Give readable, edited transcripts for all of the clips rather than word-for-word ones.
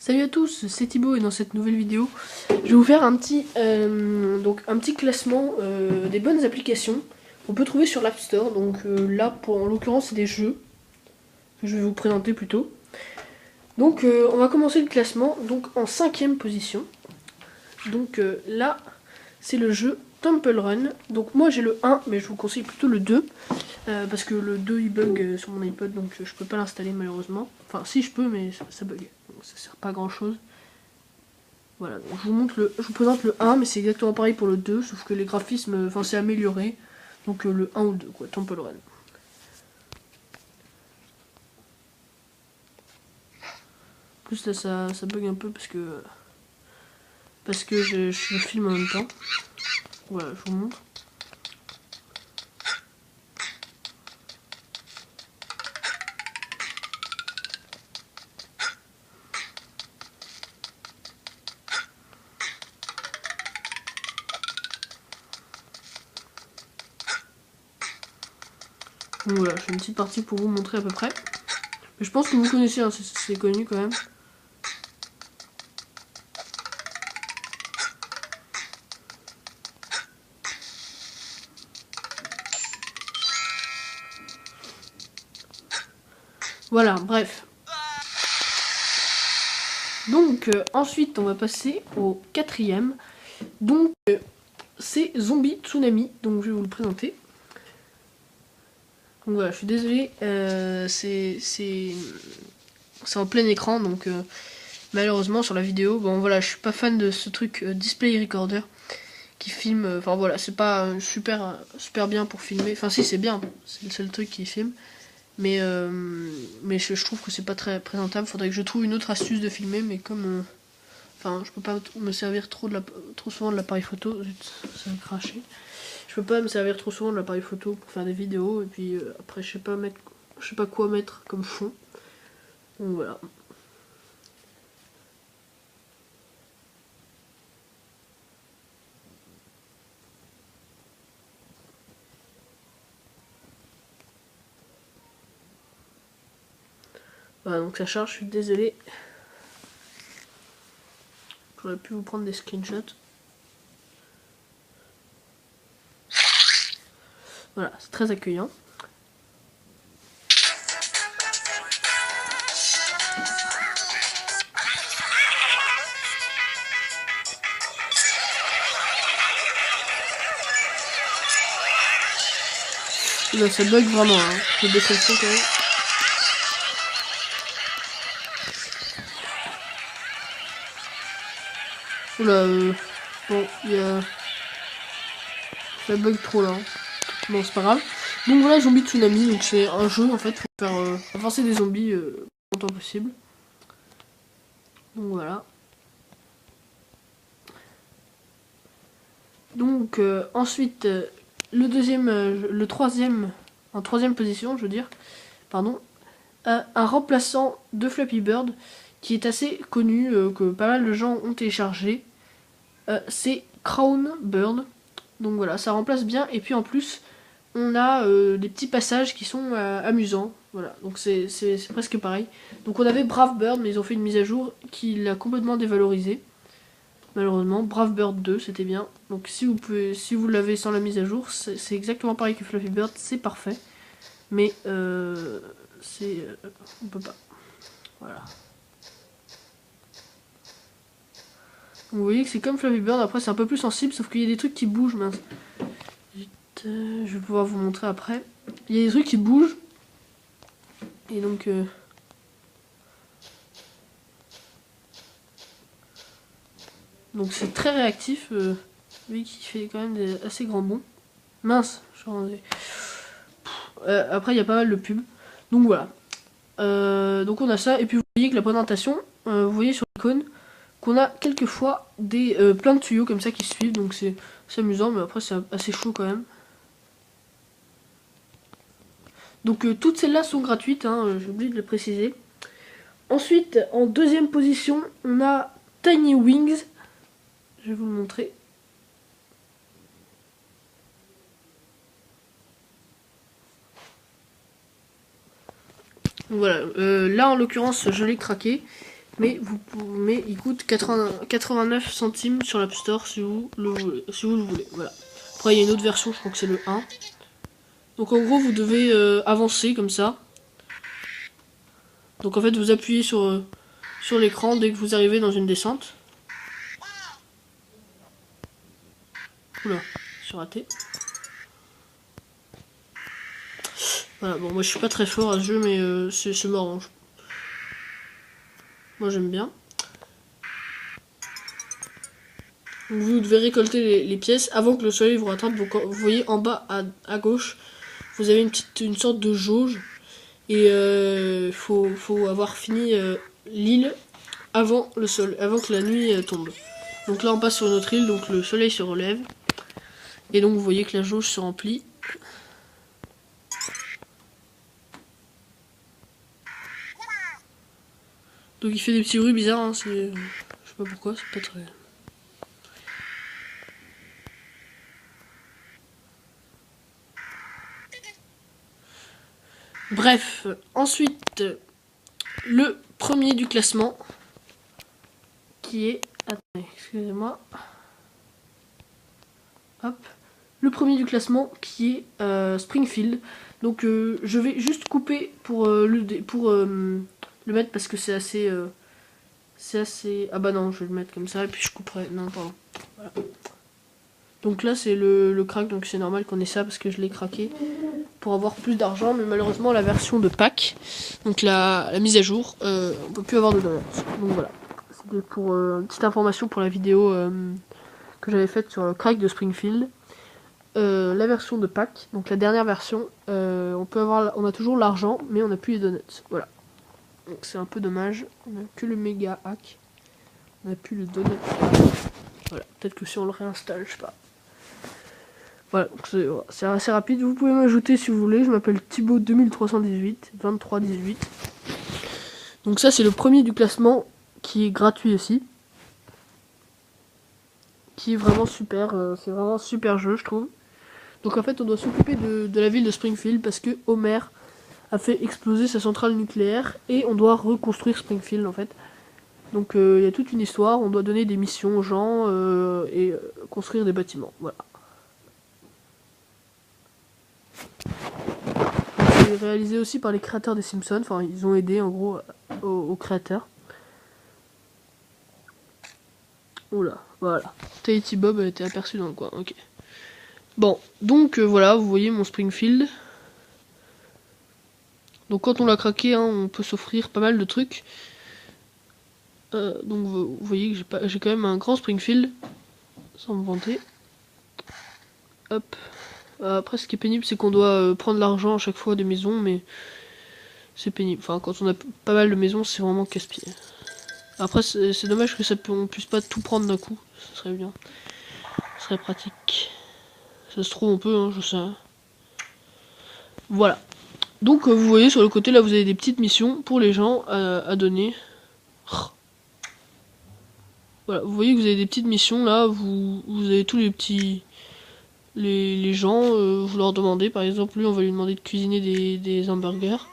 Salut à tous, c'est Thibaut et dans cette nouvelle vidéo, je vais vous faire un petit classement des bonnes applications qu'on peut trouver sur l'App Store. Donc là, en l'occurrence, c'est des jeux que je vais vous présenter plutôt. Donc on va commencer le classement donc en 5ème position. Donc là, c'est le jeu Temple Run. Donc moi j'ai le 1, mais je vous conseille plutôt le 2. Parce que le 2 il bug sur mon iPod, donc je peux pas l'installer malheureusement. Enfin si je peux, mais ça bug, donc ça sert pas à grand chose. Voilà, donc je vous présente le 1, mais c'est exactement pareil pour le 2, sauf que les graphismes, enfin c'est amélioré. Donc le 1 ou le 2, quoi, Temple Run. En plus là ça bug un peu parce que je filme en même temps. Voilà, je vous montre. Donc voilà, je fais une petite partie pour vous montrer à peu près. Mais je pense que vous connaissez, hein, c'est connu quand même. Voilà, bref. Donc ensuite on va passer au 4ème. Donc c'est Zombie Tsunami, donc je vais vous le présenter. Donc voilà, je suis désolé, c'est en plein écran, donc malheureusement sur la vidéo, bon voilà, je suis pas fan de ce truc display recorder qui filme, enfin voilà, c'est pas super bien pour filmer, enfin si c'est bien, c'est le seul truc qui filme, mais je trouve que c'est pas très présentable, faudrait que je trouve une autre astuce de filmer, mais comme, enfin je peux pas me servir trop souvent de l'appareil photo, zut, ça va cracher. Je peux pas me servir trop souvent de l'appareil photo pour faire des vidéos, et puis après je sais pas quoi mettre comme fond. Donc voilà. Voilà, donc ça charge, je suis désolé. J'aurais pu vous prendre des screenshots. Voilà, c'est très accueillant. Là, ça bug vraiment, hein. Je vais baisser le son quand même. Oula, bon, il y a... Ça bug trop là. Hein. Bon, c'est pas grave. Donc voilà, Zombie Tsunami, donc c'est un jeu en fait pour faire avancer des zombies le plus longtemps possible. Donc voilà. Donc ensuite, le troisième, en 3ème position, je veux dire, pardon, un remplaçant de Flappy Bird qui est assez connu, que pas mal de gens ont téléchargé. C'est Crown Bird. Donc voilà, ça remplace bien. Et puis en plus, on a des petits passages qui sont amusants. Voilà, donc c'est presque pareil. Donc on avait Brave Bird, mais ils ont fait une mise à jour qui l'a complètement dévalorisé. Malheureusement, Brave Bird 2, c'était bien. Donc si vous l'avez sans la mise à jour, c'est exactement pareil que Fluffy Bird, c'est parfait. Mais on peut pas. Voilà. Vous voyez que c'est comme Fluffy Bird, après c'est un peu plus sensible, sauf qu'il y a des trucs qui bougent, mince. Je vais pouvoir vous montrer après. Il y a des trucs qui bougent. Et donc... donc c'est très réactif. Lui qui fait quand même des assez grands bonds. Mince, je suis rendu. Après il y a pas mal de pubs. Donc voilà. Donc on a ça. Et puis vous voyez que la présentation, vous voyez sur l'icône, qu'on a quelquefois plein de tuyaux comme ça qui suivent. Donc c'est amusant, mais après c'est assez chaud quand même. Donc toutes celles-là sont gratuites, hein, j'ai oublié de le préciser. Ensuite, en 2ème position, on a Tiny Wings. Je vais vous le montrer. Voilà, là en l'occurrence je l'ai craqué. mais il coûte 89 centimes sur l'App Store si vous le voulez. Voilà. Après il y a une autre version, je crois que c'est le 1. Donc en gros vous devez avancer comme ça. Donc en fait vous appuyez sur l'écran dès que vous arrivez dans une descente. Oula, je suis raté. Voilà, bon moi je suis pas très fort à ce jeu mais c'est marrant. Moi j'aime bien. Donc, vous devez récolter les pièces avant que le soleil vous rattrape. Donc vous voyez en bas à gauche, vous avez une sorte de jauge. Et faut avoir fini l'île avant que la nuit tombe. Donc là on passe sur une autre île, donc le soleil se relève. Et donc vous voyez que la jauge se remplit. Donc il fait des petits bruits bizarres, hein, je sais pas pourquoi, c'est pas très... Bref, ensuite, le premier du classement, qui est... Attendez, excusez-moi. Hop. Le premier du classement, qui est Springfield. Donc je vais juste couper pour le mettre, parce que c'est assez... Ah bah non, je vais le mettre comme ça, et puis je couperai... Non, pardon. Voilà. Donc là, c'est le crack, donc c'est normal qu'on ait ça, parce que je l'ai craqué pour avoir plus d'argent, mais malheureusement la version de pack, donc la mise à jour, on peut plus avoir de dollars. Donc voilà, c'était pour une petite information pour la vidéo que j'avais faite sur le crack de Springfield. La version de pack, donc la dernière version, on a toujours l'argent, mais on n'a plus les donuts. Voilà, donc c'est un peu dommage. On a que le méga hack, on n'a plus le donut. Voilà, peut-être que si on le réinstalle, je sais pas. Voilà, c'est assez rapide. Vous pouvez m'ajouter si vous voulez. Je m'appelle Thibaut 2318, 2318. Donc ça, c'est le premier du classement qui est gratuit aussi. Qui est vraiment super. C'est vraiment un super jeu, je trouve. Donc en fait, on doit s'occuper de la ville de Springfield parce que Homer a fait exploser sa centrale nucléaire et on doit reconstruire Springfield en fait. Donc il y a toute une histoire. On doit donner des missions aux gens et construire des bâtiments. Voilà. C'est réalisé aussi par les créateurs des Simpsons, enfin ils ont aidé en gros aux créateurs. Oula, voilà. Tahiti Bob a été aperçu dans le coin, ok. Bon, donc voilà, vous voyez mon Springfield. Donc quand on l'a craqué, hein, on peut s'offrir pas mal de trucs. Donc vous voyez que j'ai quand même un grand Springfield, sans me vanter. Hop. Après ce qui est pénible c'est qu'on doit prendre l'argent à chaque fois des maisons, mais c'est pénible. Enfin quand on a pas mal de maisons c'est vraiment casse-pied. Après c'est dommage que on puisse pas tout prendre d'un coup, ce serait bien. Ce serait pratique. Ça se trouve on peut, hein, je sais. Voilà. Donc vous voyez sur le côté là vous avez des petites missions pour les gens à donner. Voilà, vous voyez que vous avez des petites missions là, vous avez tous les petits... Les gens, vous leur demandez, par exemple, lui on va lui demander de cuisiner des hamburgers.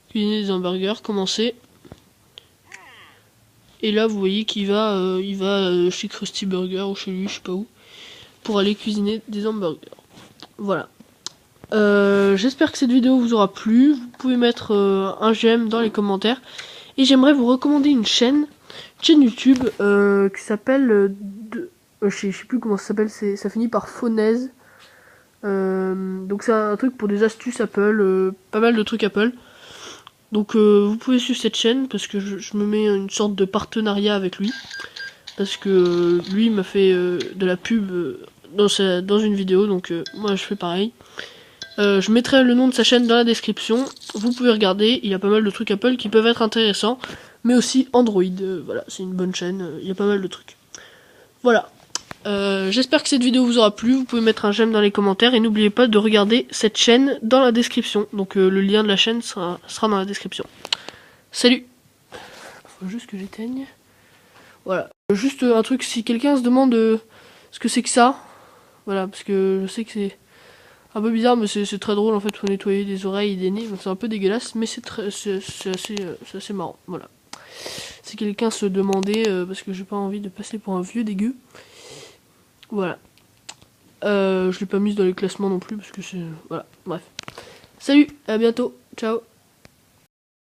Cuisiner des hamburgers, commencer. Et là vous voyez qu'il va, chez Krusty Burger ou chez lui, je sais pas où, pour aller cuisiner des hamburgers. Voilà. J'espère que cette vidéo vous aura plu. Vous pouvez mettre un j'aime dans les commentaires. Et j'aimerais vous recommander une chaîne YouTube qui s'appelle... je sais plus comment ça s'appelle, ça finit par Phonèse. Donc c'est un truc pour des astuces Apple, pas mal de trucs Apple. Donc vous pouvez suivre cette chaîne parce que je me mets une sorte de partenariat avec lui. Parce que lui m'a fait de la pub dans une vidéo, donc moi je fais pareil. Je mettrai le nom de sa chaîne dans la description. Vous pouvez regarder, il y a pas mal de trucs Apple qui peuvent être intéressants. Mais aussi Android, voilà, c'est une bonne chaîne, il y a pas mal de trucs. Voilà. J'espère que cette vidéo vous aura plu, vous pouvez mettre un j'aime dans les commentaires et n'oubliez pas de regarder cette chaîne dans la description. Donc le lien de la chaîne sera dans la description. Salut! Faut juste que j'éteigne. Voilà. Juste un truc, si quelqu'un se demande ce que c'est que ça, voilà, parce que je sais que c'est Un peu bizarre, mais c'est très drôle en fait. Faut nettoyer des oreilles et des nez. Donc c'est un peu dégueulasse, mais c'est assez marrant. Voilà. Si quelqu'un se demandait, parce que j'ai pas envie de passer pour un vieux dégueu. Voilà. Je l'ai pas mise dans les classements non plus parce que c'est. Voilà. Bref. Salut, à bientôt. Ciao.